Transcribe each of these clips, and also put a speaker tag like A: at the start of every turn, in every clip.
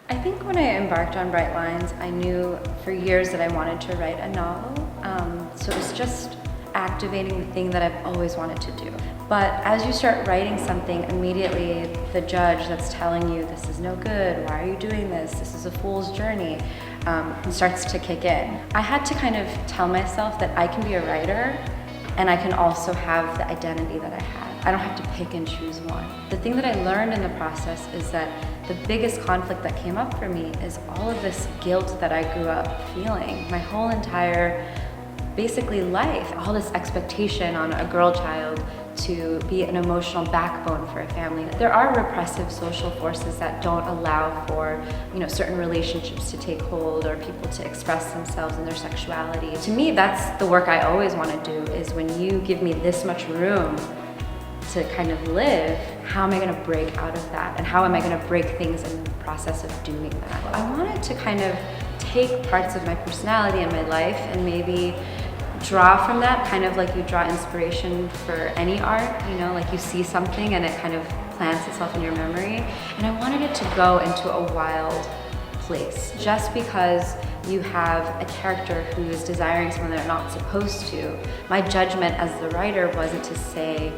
A: I think when I embarked on Bright Lines, I knew for years that I wanted to write a novel. So it was just activating the thing that I've always wanted to do. But as you start writing something, immediately the judge that's telling you this is no good, why are you doing this, this is a fool's journey, starts to kick in. I had to kind of tell myself that I can be a writer and I can also have the identity that I have. I don't have to pick and choose one. The thing that I learned in the process is that the biggest conflict that came up for me is all of this guilt that I grew up feeling. My whole entire, basically life, all this expectation on a girl child to be an emotional backbone for a family. There are repressive social forces that don't allow for, certain relationships to take hold or people to express themselves in their sexuality. To me, that's the work I always want to do, is when you give me this much room to kind of live, how am I going to break out of that? And how am I going to break things in the process of doing that? I wanted to kind of take parts of my personality and my life and maybe draw from that, kind of like you draw inspiration for any art, like you see something and it kind of plants itself in your memory. And I wanted it to go into a wild place. Just because you have a character who is desiring someone they're not supposed to, my judgment as the writer wasn't to say,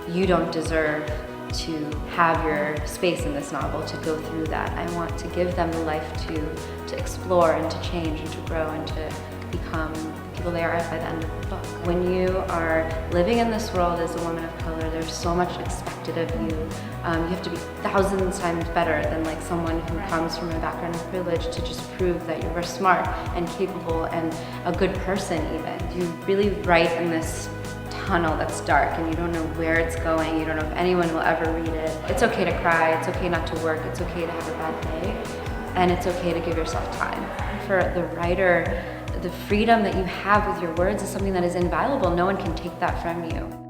A: you don't deserve to have your space in this novel, to go through that. I want to give them the life to explore and to change and to grow and to become the people they are by the end of the book. When you are living in this world as a woman of color, there's so much expected of you. You have to be thousands times better than like someone who comes from a background of privilege to just prove that you are smart and capable and a good person even. You really write in this tunnel that's dark and you don't know where it's going, you don't know if anyone will ever read it. It's okay to cry, it's okay not to work, it's okay to have a bad day, and it's okay to give yourself time. For the writer, the freedom that you have with your words is something that is inviolable. No one can take that from you.